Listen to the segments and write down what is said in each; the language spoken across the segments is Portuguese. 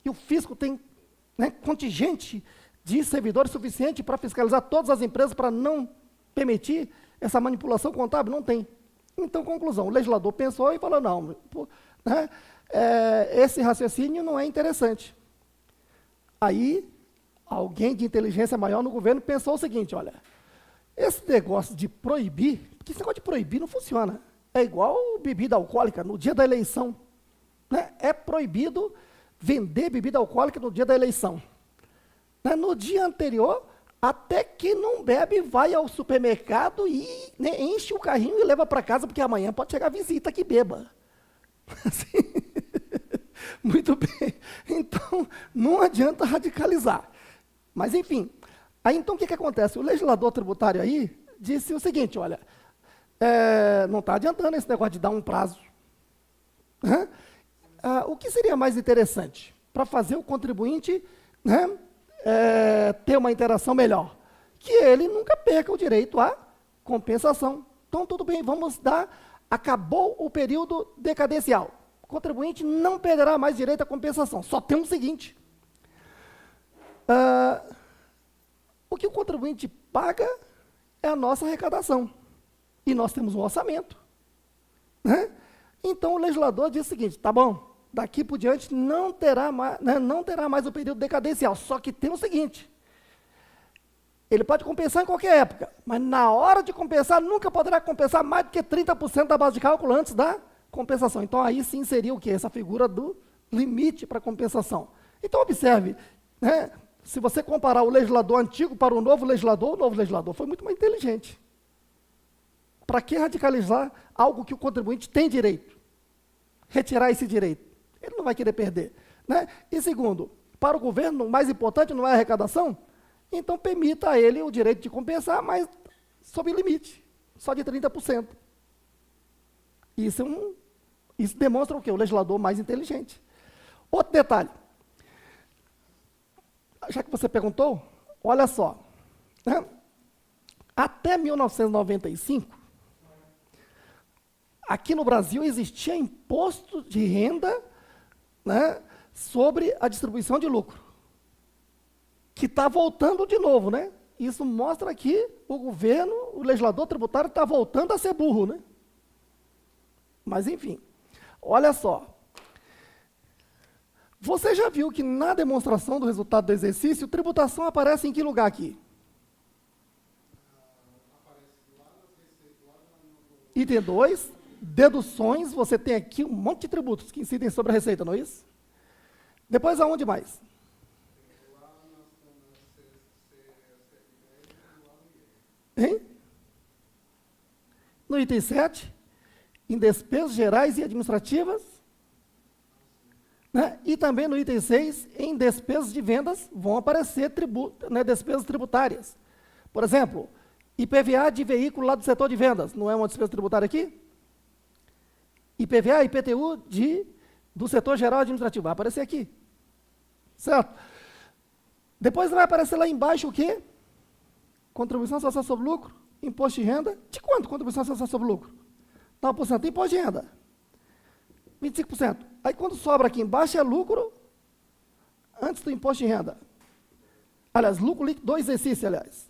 e o fisco tem, né, contingente de servidores suficiente para fiscalizar todas as empresas para não permitir essa manipulação contábil? Não tem. Então, conclusão, o legislador pensou e falou, não, né, esse raciocínio não é interessante. Aí, alguém de inteligência maior no governo pensou o seguinte, olha, esse negócio de proibir, porque esse negócio de proibir não funciona. É igual bebida alcoólica no dia da eleição. Né? É proibido vender bebida alcoólica no dia da eleição. Né? No dia anterior, até que não bebe, vai ao supermercado e, né, enche o carrinho e leva para casa, porque amanhã pode chegar visita que beba. Assim, muito bem. Então, não adianta radicalizar. Mas, enfim, aí então o que acontece? O legislador tributário aí disse o seguinte, olha, não está adiantando esse negócio de dar um prazo. O que seria mais interessante para fazer o contribuinte, né, ter uma interação melhor? Que ele nunca perca o direito à compensação. Então, tudo bem, vamos dar, acabou o período decadencial. O contribuinte não perderá mais direito à compensação. Só tem o seguinte, o que o contribuinte paga é a nossa arrecadação. E nós temos um orçamento. Né? Então, o legislador diz o seguinte, tá bom, daqui por diante não terá mais o período decadencial, só que tem o seguinte, ele pode compensar em qualquer época, mas na hora de compensar, nunca poderá compensar mais do que 30% da base de cálculo antes da compensação. Então, aí sim seria o quê? Essa figura do limite para compensação. Então, observe, né, se você comparar o legislador antigo para o novo legislador foi muito mais inteligente. Para que radicalizar algo que o contribuinte tem direito? Retirar esse direito. Ele não vai querer perder. Né? E segundo, para o governo, o mais importante não é a arrecadação? Então, permita a ele o direito de compensar, mas sob limite, só de 30%. Isso demonstra o quê? O legislador mais inteligente. Outro detalhe. Já que você perguntou, olha só. Né? Até 1995, aqui no Brasil existia imposto de renda, né, sobre a distribuição de lucro, que está voltando de novo, né? Isso mostra que o governo, o legislador tributário está voltando a ser burro, né? Mas, enfim, olha só. Você já viu que na demonstração do resultado do exercício, tributação aparece em que lugar aqui? Item 2, deduções, você tem aqui um monte de tributos que incidem sobre a receita, não é isso? Depois, aonde mais? Hein? No item 7, em despesas gerais e administrativas, né? E também no item 6, em despesas de vendas, vão aparecer despesas tributárias. Por exemplo, IPVA de veículo lá do setor de vendas, não é uma despesa tributária aqui? IPVA e IPTU do setor geral administrativo, vai aparecer aqui. Certo? Depois vai aparecer lá embaixo o quê? Contribuição social sobre lucro, imposto de renda. De quanto contribuição social sobre lucro? 9%. Imposto de renda, 25%. Aí quando sobra aqui embaixo é lucro antes do imposto de renda. Aliás, lucro líquido do exercício, aliás.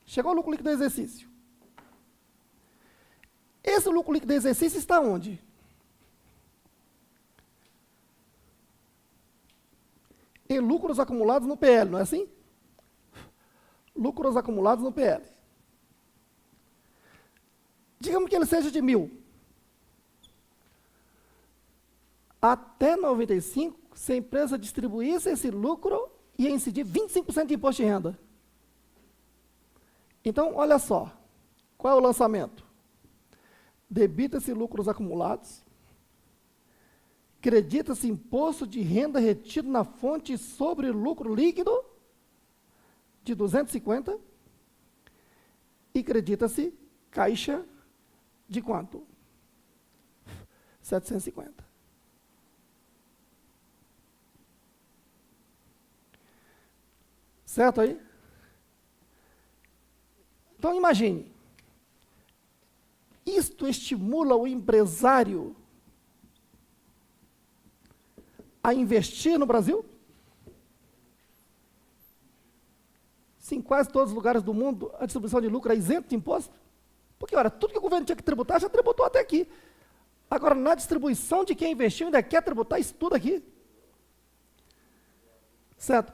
Chegou o lucro líquido do exercício. Esse lucro líquido do exercício está onde? Em lucros acumulados no PL, não é assim? Lucros acumulados no PL. Digamos que ele seja de 1.000. Até 95, se a empresa distribuísse esse lucro, ia incidir 25% de imposto de renda. Então, olha só, qual é o lançamento? Debita-se lucros acumulados, credita-se imposto de renda retido na fonte sobre lucro líquido de 250 e credita-se caixa de quanto? 750. Certo aí? Então, imagine. Isto estimula o empresário a investir no Brasil? se em quase todos os lugares do mundo a distribuição de lucro é isenta de imposto? Porque, olha, tudo que o governo tinha que tributar, já tributou até aqui. Agora, na distribuição de quem investiu, ainda quer tributar isso tudo aqui. Certo?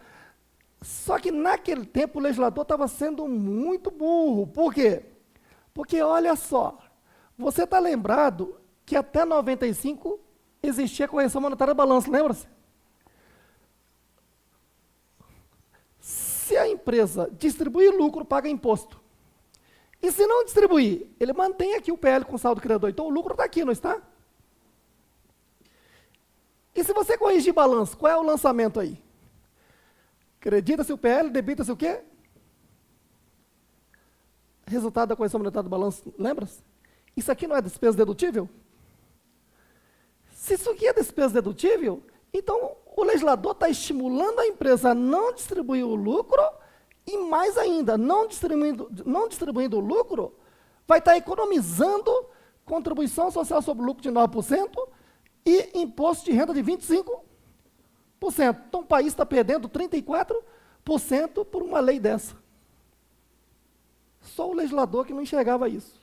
Só que naquele tempo o legislador estava sendo muito burro. Por quê? Porque, olha só, você está lembrado que até 95 existia a correção monetária do balanço, lembra-se? Se a empresa distribuir lucro, paga imposto. E se não distribuir, ele mantém aqui o PL com saldo criador. Então o lucro está aqui, não está? E se você corrigir balanço, qual é o lançamento aí? Acredita-se o PL, debita-se o quê? Resultado da correção monetária do balanço, lembra-se? Isso aqui não é despesa dedutível? Se isso aqui é despesa dedutível, então o legislador está estimulando a empresa a não distribuir o lucro e, mais ainda, não distribuindo o lucro, vai estar economizando contribuição social sobre o lucro de 9% e imposto de renda de 25%. Então o país está perdendo 34% por uma lei dessa. Só o legislador que não enxergava isso.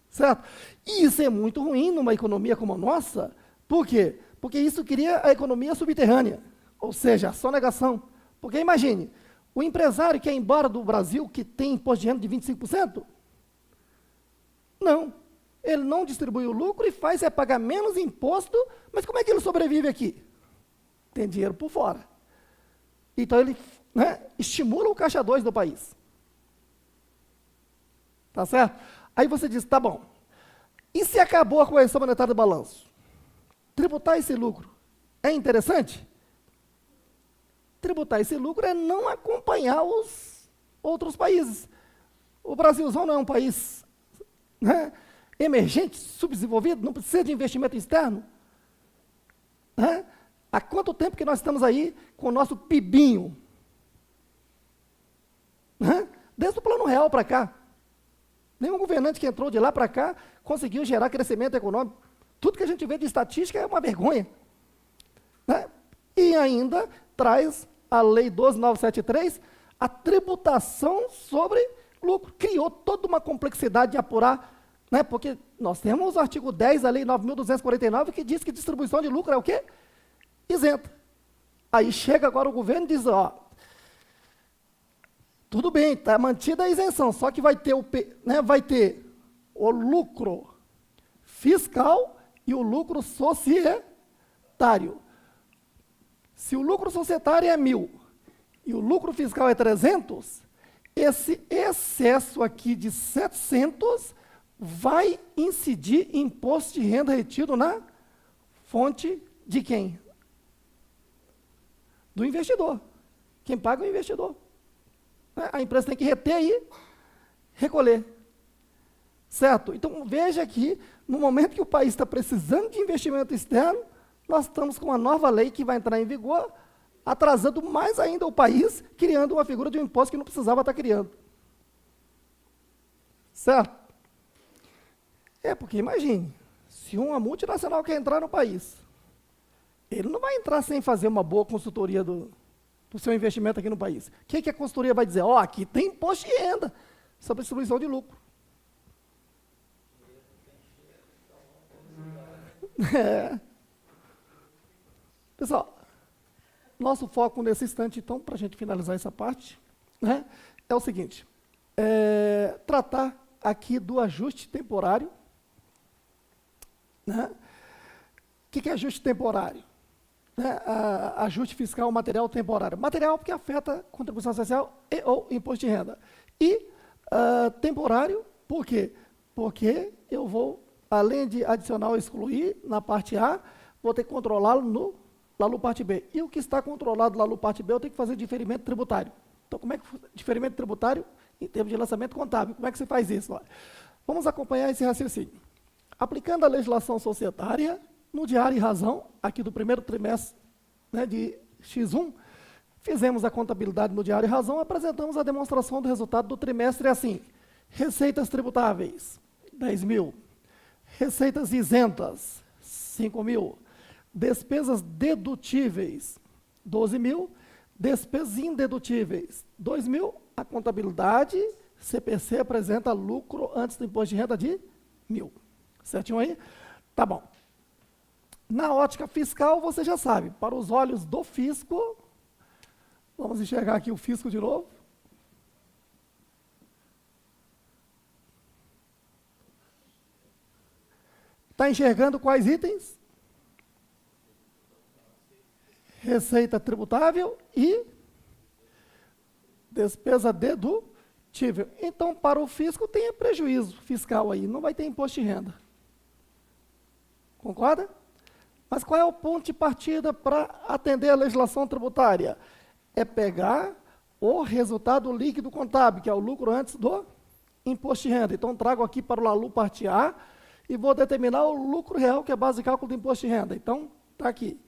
Certo? E isso é muito ruim numa economia como a nossa. Por quê? Porque isso cria a economia subterrânea, ou seja, a sonegação. Porque imagine, o empresário que é embora do Brasil, que tem imposto de renda de 25%, não, ele não distribui o lucro e faz pagar menos imposto, mas como é que ele sobrevive aqui? Tem dinheiro por fora. Então ele, né, estimula o caixa 2 do país. Tá certo? Aí você diz, tá bom, e se acabou a correção monetária do balanço? Tributar esse lucro é interessante? Tributar esse lucro é não acompanhar os outros países. O Brasilzão não é um país, né, emergente, subdesenvolvido, não precisa de investimento externo. Né? Há quanto tempo que nós estamos aí com o nosso PIBinho? Né? Desde o Plano Real para cá. Nenhum governante que entrou de lá para cá conseguiu gerar crescimento econômico. Tudo que a gente vê de estatística é uma vergonha. Né? E ainda traz a Lei 12.973, a tributação sobre lucro. Criou toda uma complexidade de apurar, né? Porque nós temos o artigo 10 da Lei 9.249, que diz que distribuição de lucro é o quê? Isenta. Aí chega agora o governo e diz, ó, tudo bem, está mantida a isenção, só que vai ter o lucro fiscal e o lucro societário. Se o lucro societário é 1.000 e o lucro fiscal é 300, esse excesso aqui de 700 vai incidir em imposto de renda retido na fonte de quem? Do investidor. Quem paga é o investidor. A empresa tem que reter e recolher. Certo? Então, veja que, no momento que o país está precisando de investimento externo, nós estamos com uma nova lei que vai entrar em vigor, atrasando mais ainda o país, criando uma figura de um imposto que não precisava estar criando. Certo? Porque imagine, se uma multinacional quer entrar no país, ele não vai entrar sem fazer uma boa consultoria do seu investimento aqui no país. O que a consultoria vai dizer? Ó, aqui tem imposto de renda sobre distribuição de lucro. Pessoal, nosso foco nesse instante, então, para a gente finalizar essa parte, né, é o seguinte, tratar aqui do ajuste temporário. Né? O que é ajuste temporário? Ajuste fiscal material temporário. Material porque afeta contribuição social e ou imposto de renda. E temporário, por quê? Porque eu vou, além de adicionar ou excluir na parte A, vou ter que controlá-lo lá no parte B. E o que está controlado lá no parte B, eu tenho que fazer diferimento tributário. Então, como é que diferimento tributário em termos de lançamento contábil? Como é que você faz isso? Vamos acompanhar esse raciocínio. Aplicando a legislação societária, no Diário e Razão, aqui do primeiro trimestre, né, de X1, fizemos a contabilidade no Diário e Razão, apresentamos a demonstração do resultado do trimestre assim: receitas tributáveis, 10.000, receitas isentas, 5.000, despesas dedutíveis, 12.000, Despesas indedutíveis, 2.000. A contabilidade, CPC, apresenta lucro antes do imposto de renda de 1.000. Certinho aí? Tá bom. Na ótica fiscal, você já sabe, para os olhos do fisco, vamos enxergar aqui o fisco de novo. Está enxergando quais itens? Receita tributável e despesa dedutível. Então, para o fisco, tem prejuízo fiscal aí, não vai ter imposto de renda. Concorda? Mas qual é o ponto de partida para atender a legislação tributária? É pegar o resultado líquido contábil, que é o lucro antes do imposto de renda. Então, trago aqui para o LALU parte A e vou determinar o lucro real, que é a base de cálculo do imposto de renda. Então, está aqui.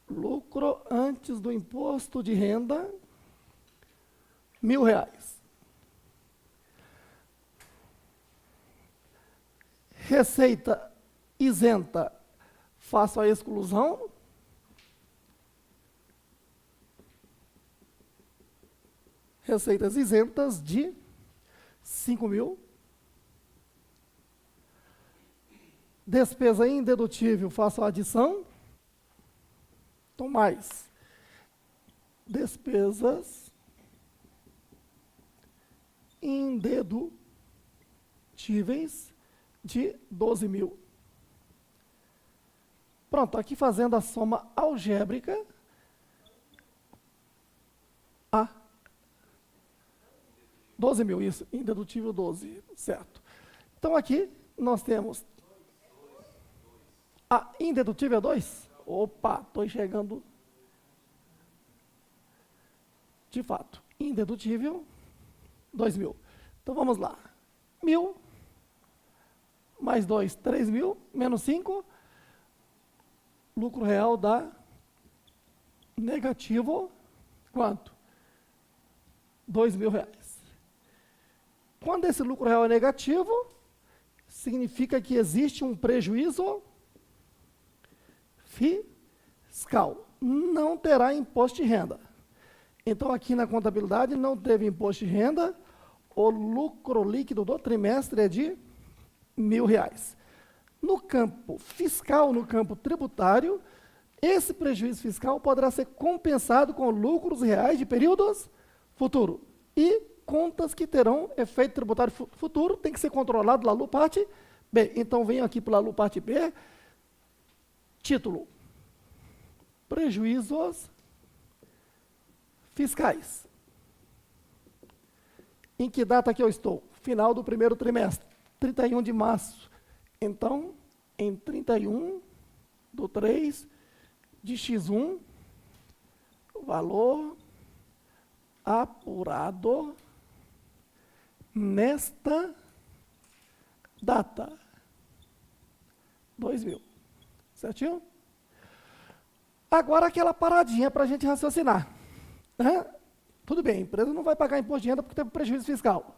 Lucro antes do imposto de renda, R$ 1.000. Receita isenta, faço a exclusão. Receitas isentas de 5.000. Despesa indedutível, faço a adição. Então, mais despesas indedutíveis de 12.000. Pronto, aqui fazendo a soma algébrica. A 12.000, isso, indedutível 12, certo. Então, aqui nós temos a indedutível é 2? Opa, estou enxergando. De fato, indedutível, 2.000. Então, vamos lá. 1.000 mais 2, 3.000, menos 5. Lucro real dá negativo, quanto? R$ 2.000. Quando esse lucro real é negativo, significa que existe um prejuízo fiscal. Não terá imposto de renda. Então, aqui na contabilidade, não teve imposto de renda, o lucro líquido do trimestre é de R$ 1.000. No campo fiscal, no campo tributário, esse prejuízo fiscal poderá ser compensado com lucros reais de períodos futuros. E contas que terão efeito tributário futuro tem que ser controlado lá no parte B. Então, venho aqui para o parte B, título, prejuízos fiscais. Em que data que eu estou? Final do primeiro trimestre, 31 de março. Então, em 31/3 de X1, o valor apurado nesta data, 2.000. Certinho? Agora, aquela paradinha para a gente raciocinar. Né? Tudo bem, a empresa não vai pagar imposto de renda porque teve prejuízo fiscal.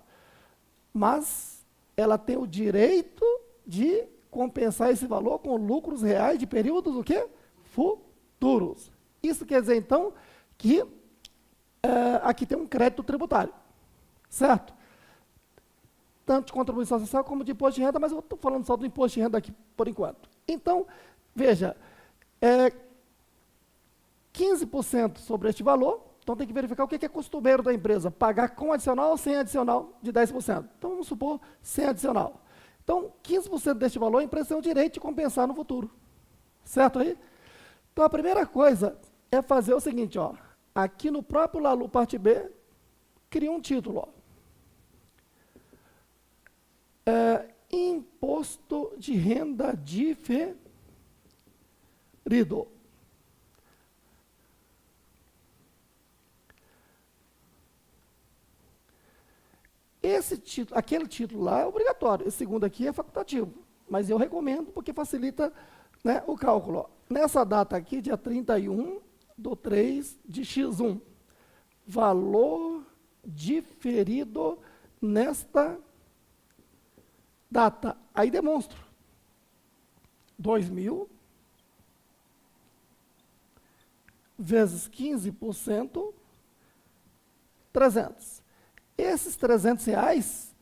Mas ela tem o direito de compensar esse valor com lucros reais de períodos o quê? Futuros. Isso quer dizer, então, que aqui tem um crédito tributário. Certo? Tanto de contribuição social como de imposto de renda, mas eu estou falando só do imposto de renda aqui por enquanto. Então, veja, 15% sobre este valor, então tem que verificar o que é costumeiro da empresa, pagar com adicional ou sem adicional de 10%. Então, vamos supor, sem adicional. Então, 15% deste valor, a empresa tem o direito de compensar no futuro. Certo aí? Então, a primeira coisa é fazer o seguinte, ó, aqui no próprio LALU parte B, cria um título, ó. Imposto de renda diferido. Esse título, aquele título lá é obrigatório, esse segundo aqui é facultativo, mas eu recomendo porque facilita, né, o cálculo. Ó. Nessa data aqui, dia 31/3 de X1, valor diferido nesta data. Aí demonstro. 2.000 vezes 15%, 300. Esses R$ 300,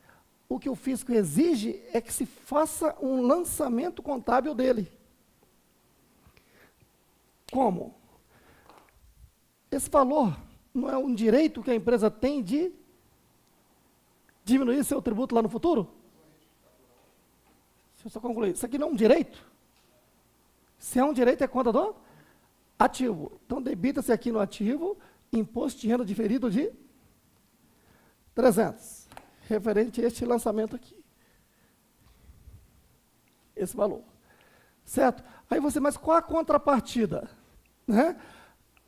o que o fisco exige é que se faça um lançamento contábil dele. Como? Esse valor não é um direito que a empresa tem de diminuir seu tributo lá no futuro? Deixa eu só concluir. Isso aqui não é um direito? Se é um direito, é conta do ativo. Então, debita-se aqui no ativo imposto de renda diferido de 300, referente a este lançamento aqui. Esse valor. Certo? Aí você, mas qual a contrapartida? Né?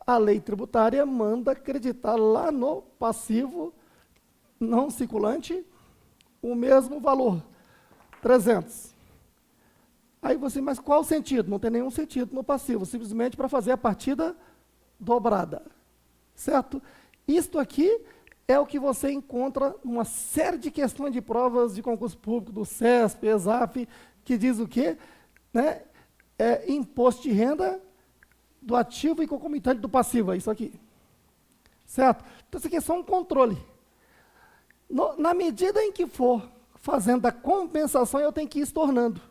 A lei tributária manda acreditar lá no passivo não circulante o mesmo valor, 300. Aí você, mas qual o sentido? Não tem nenhum sentido no passivo, simplesmente para fazer a partida dobrada. Certo? Isto aqui é o que você encontra numa série de questões de provas de concurso público do CESP, ESAF, que diz o quê? Né? É imposto de renda do ativo e concomitante do passivo, é isso aqui. Certo? Então, isso aqui é só um controle. Na medida em que for fazendo a compensação, eu tenho que ir estornando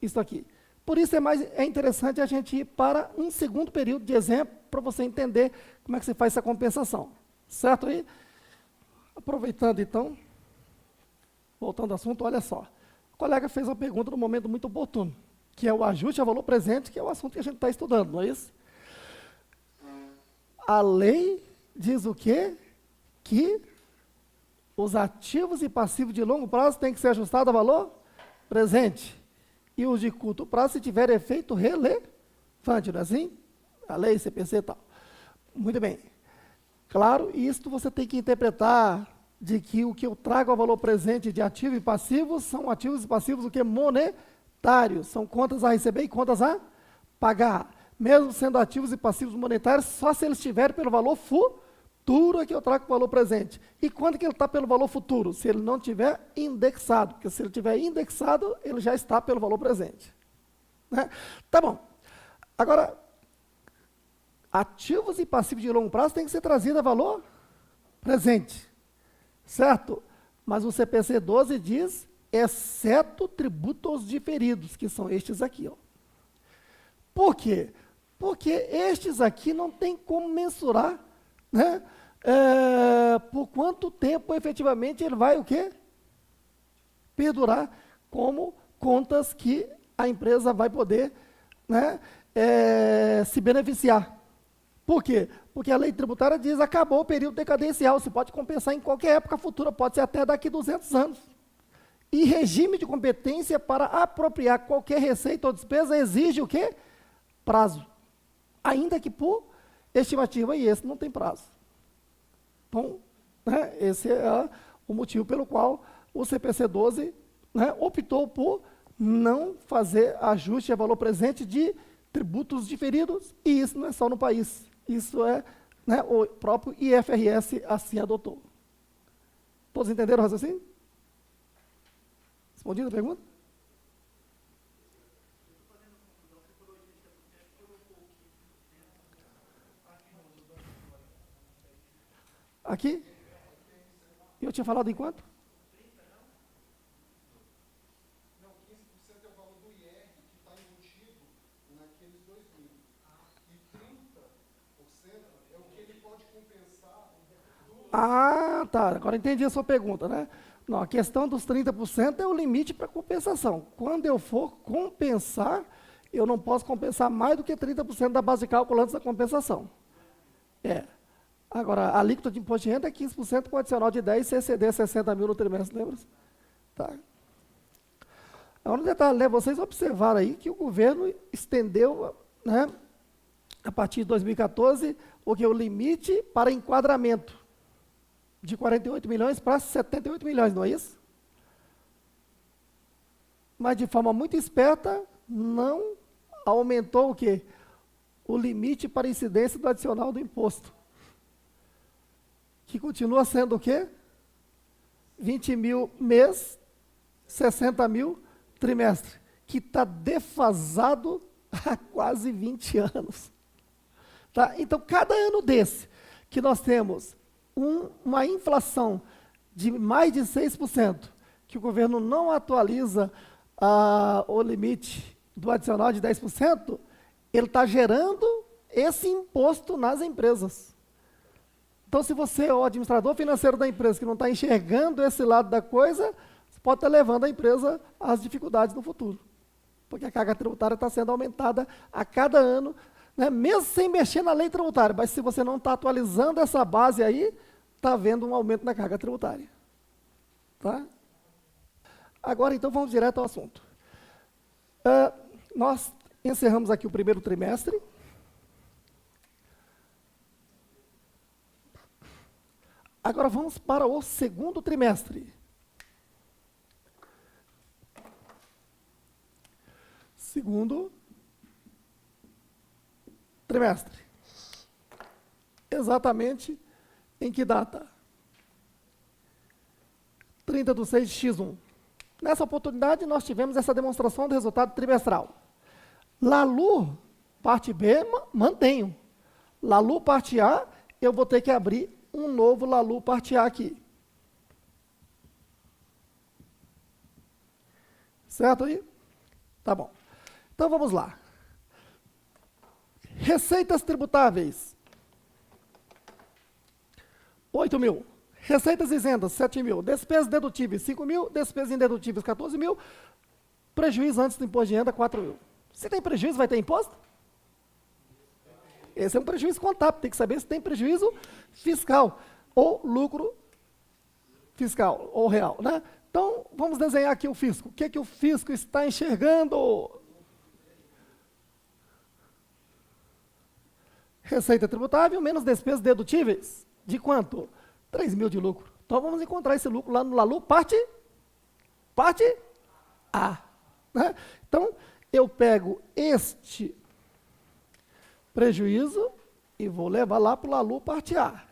isso aqui. Por isso é interessante a gente ir para um segundo período de exemplo, para você entender como é que você faz essa compensação. Certo aí? Aproveitando então, voltando ao assunto, olha só. O colega fez uma pergunta num momento muito oportuno, que é o ajuste a valor presente, que é o assunto que a gente está estudando, não é isso? A lei diz o quê? Que os ativos e passivos de longo prazo têm que ser ajustados a valor presente. E os de curto prazo, se tiver efeito relevante, não é assim? A lei, CPC e tal. Muito bem. Claro, isto você tem que interpretar de que o que eu trago a valor presente de ativo e passivo são ativos e passivos o que? Monetários. São contas a receber e contas a pagar. Mesmo sendo ativos e passivos monetários, só se eles estiverem pelo valor futuro é que eu trago o valor presente. E quando que ele está pelo valor futuro? Se ele não estiver indexado. Porque se ele estiver indexado, ele já está pelo valor presente. Né? Tá bom. Agora, ativos e passivos de longo prazo têm que ser trazidos a valor presente. Certo? Mas o CPC 12 diz, exceto tributos diferidos, que são estes aqui. Ó. Por quê? Porque estes aqui não tem como mensurar, né? Por quanto tempo efetivamente ele vai o quê? Perdurar como contas que a empresa vai poder, né, se beneficiar. Por quê? Porque a lei tributária diz acabou o período decadencial, você pode compensar em qualquer época futura, pode ser até daqui 200 anos. E regime de competência para apropriar qualquer receita ou despesa exige o quê? Prazo. Ainda que por estimativa, e esse não tem prazo. Então, né, esse é o motivo pelo qual o CPC 12, né, optou por não fazer ajuste a valor presente de tributos diferidos, e isso não é só no país. Isso é, né, o próprio IFRS assim adotou. Todos entenderam o raciocínio? Respondido a pergunta? Aqui? Eu tinha falado em quanto? Não, 15% é o valor do IR que está embutido naqueles 2.000. E 30% é o que ele pode compensar. Ah, tá. Agora entendi a sua pergunta, né? Não, a questão dos 30% é o limite para compensação. Quando eu for compensar, eu não posso compensar mais do que 30% da base de cálculo antes da compensação. Agora, a alíquota de imposto de renda é 15% com adicional de 10 se exceder 60 mil no trimestre, lembra? Tá. Agora, um detalhe, né? Vocês observaram aí que o governo estendeu, né, a partir de 2014, o limite para enquadramento de 48 milhões para 78 milhões, não é isso? Mas, de forma muito esperta, não aumentou o quê? O limite para incidência do adicional do imposto. Que continua sendo o quê? 20 mil mês, 60 mil trimestre, que está defasado há quase 20 anos. Tá? Então, cada ano desse que nós temos uma inflação de mais de 6%, que o governo não atualiza o limite do adicional de 10%, ele está gerando esse imposto nas empresas. Então, se você é o administrador financeiro da empresa que não está enxergando esse lado da coisa, você pode estar levando a empresa às dificuldades no futuro. Porque a carga tributária está sendo aumentada a cada ano, né, mesmo sem mexer na lei tributária. Mas se você não está atualizando essa base aí, está havendo um aumento na carga tributária. Tá? Agora, então, vamos direto ao assunto. Nós encerramos aqui o primeiro trimestre. Agora vamos para o segundo trimestre. Segundo trimestre. Exatamente em que data? 30/6/X1. Nessa oportunidade, nós tivemos essa demonstração do resultado trimestral. LALU, parte B, mantenho. LALU, parte A, eu vou ter que abrir um novo LALU, parte A aqui. Certo aí? Tá bom. Então, vamos lá. Receitas tributáveis. 8 mil. Receitas isentas, 7 mil. Despesas dedutíveis, 5 mil. Despesas indedutíveis, 14 mil. Prejuízo antes do imposto de renda, 4 mil. Se tem prejuízo, vai ter imposto? Esse é um prejuízo contábil. Tem que saber se tem prejuízo fiscal ou lucro fiscal ou real, né? Então, vamos desenhar aqui o fisco. O que é que o fisco está enxergando? Receita tributável menos despesas dedutíveis. De quanto? 3 mil de lucro. Então, vamos encontrar esse lucro lá no LALU, parte A. Né? Então, eu pego este prejuízo e vou levar lá para o LALU, parte A.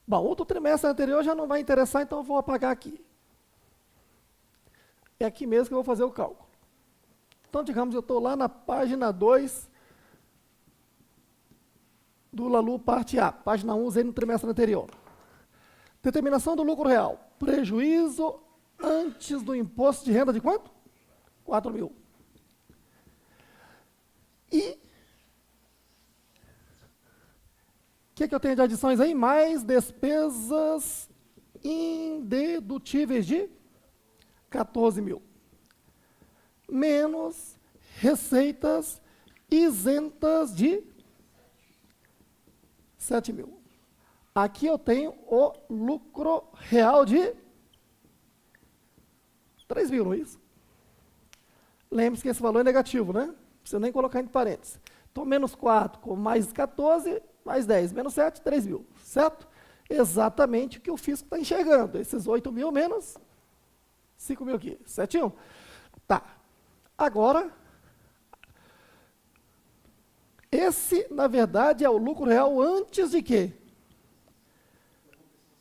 Bom, outro trimestre anterior já não vai interessar, então eu vou apagar aqui. É aqui mesmo que eu vou fazer o cálculo. Então, digamos, eu estou lá na página 2 do LALU, parte A. Página 1, usei no trimestre anterior. Determinação do lucro real. Prejuízo antes do imposto de renda de quanto? 4 mil. E o que eu tenho de adições aí? Mais despesas indedutíveis de 14 mil. Menos receitas isentas de 7 mil. Aqui eu tenho o lucro real de 3 mil, não é isso? Lembre-se que esse valor é negativo, né? Não precisa nem colocar entre parênteses. Então, menos 4 com mais 14, mais 10, menos 7, 3 mil, certo? Exatamente o que o fisco está enxergando. Esses 8 mil menos 5 mil aqui, certinho? Tá. Agora, esse, na verdade, é o lucro real antes de quê?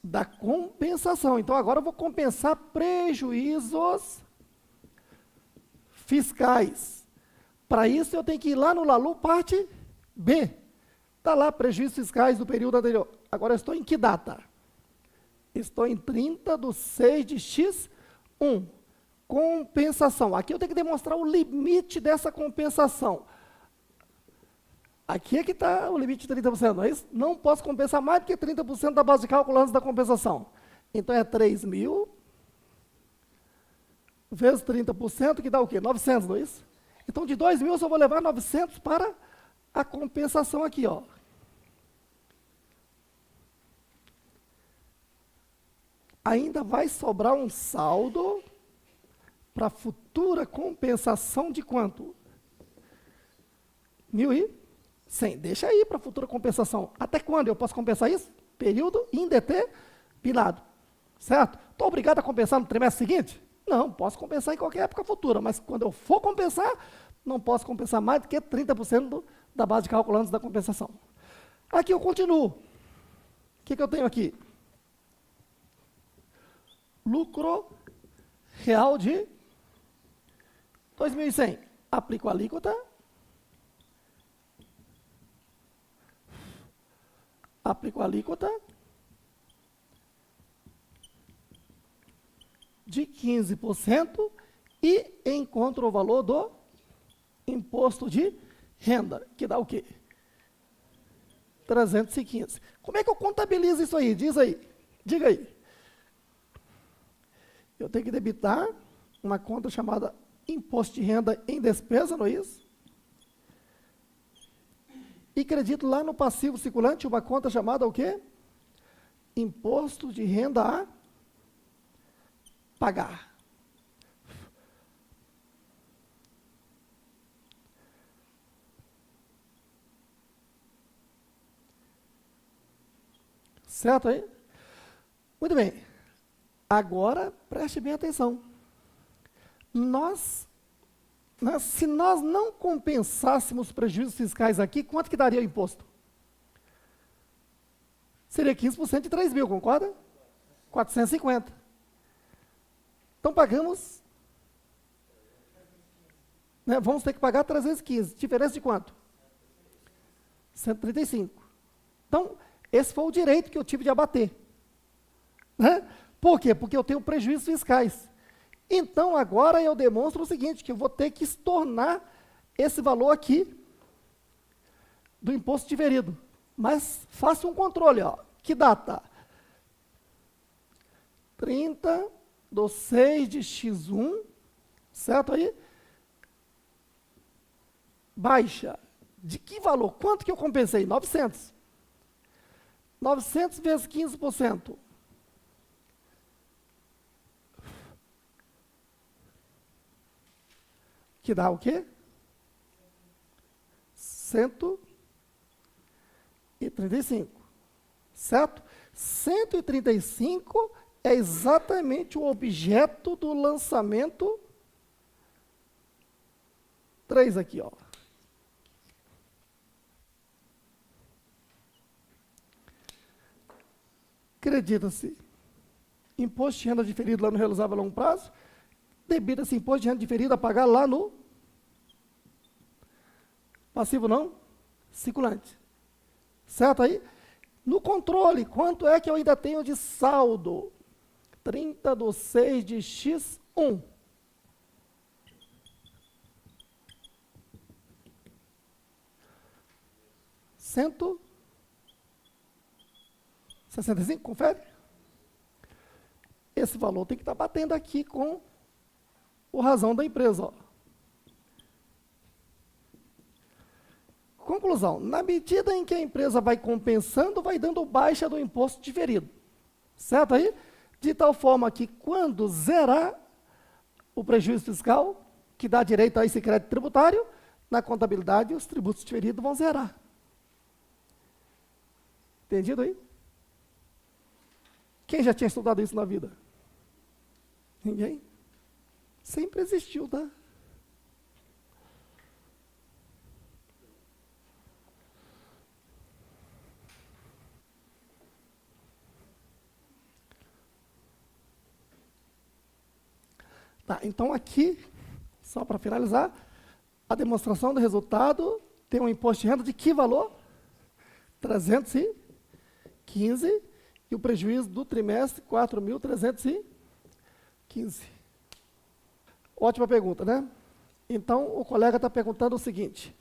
Da compensação. Então, agora eu vou compensar prejuízos fiscais. Para isso, eu tenho que ir lá no LALU, parte B. Está lá, prejuízos fiscais do período anterior. Agora, eu estou em que data? Estou em 30/6/X1. Compensação. Aqui eu tenho que demonstrar o limite dessa compensação. Aqui é que está o limite de 30%, não é isso? Não posso compensar mais do que 30% da base de cálculo antes da compensação. Então, é 3 mil vezes 30%, que dá o quê? 900, não é isso? Então, de 2 mil, eu só vou levar 900 para a compensação aqui, ó. Ainda vai sobrar um saldo para futura compensação de quanto? 1.100. Deixa aí para futura compensação. Até quando eu posso compensar isso? Período indeterminado. Certo? Estou obrigado a compensar no trimestre seguinte? Não, posso compensar em qualquer época futura, mas quando eu for compensar, não posso compensar mais do que 30% da base de cálculo antes da compensação. Aqui eu continuo. O que eu tenho aqui? Lucro real de 2.100. Aplico a alíquota. Aplico a alíquota de 15% e encontro o valor do imposto de renda, que dá o quê? 315. Como é que eu contabilizo isso aí? Diz aí. Diga aí. Eu tenho que debitar uma conta chamada imposto de renda em despesa, não é isso? E credito lá no passivo circulante uma conta chamada o quê? Imposto de renda a pagar. Certo aí? Muito bem. Agora, preste bem atenção. Se nós não compensássemos prejuízos fiscais aqui, quanto que daria o imposto? Seria 15% de 3 mil, concorda? 450. Então, pagamos... Né, vamos ter que pagar 315. Diferença de quanto? 135. Então, esse foi o direito que eu tive de abater. Né? Por quê? Porque eu tenho prejuízos fiscais. Então, agora eu demonstro o seguinte, que eu vou ter que estornar esse valor aqui do imposto diferido. Mas faça um controle, ó. Que data? 30/6 de X1, certo aí? Baixa. De que valor? Quanto que eu compensei? 900. 900 vezes 15%. Que dá o quê? 135. Certo? 135 é exatamente o objeto do lançamento 3 aqui, ó. Acredita-se, imposto de renda diferido lá no realizável a longo prazo, debita-se imposto de renda diferido a pagar lá no passivo não, circulante. Certo aí? No controle, quanto é que eu ainda tenho de saldo? 30/6 de X1. Cento 65, confere? Esse valor tem que estar batendo aqui com o razão da empresa. Ó. Conclusão, na medida em que a empresa vai compensando, vai dando baixa do imposto diferido. Certo aí? De tal forma que quando zerar o prejuízo fiscal, que dá direito a esse crédito tributário, na contabilidade os tributos diferidos vão zerar. Entendido aí? Quem já tinha estudado isso na vida? Ninguém? Sempre existiu, tá? Tá, então aqui, só para finalizar, a demonstração do resultado tem um imposto de renda de que valor? 315, e o prejuízo do trimestre, 4.315. Ótima pergunta, né? Então, o colega está perguntando o seguinte,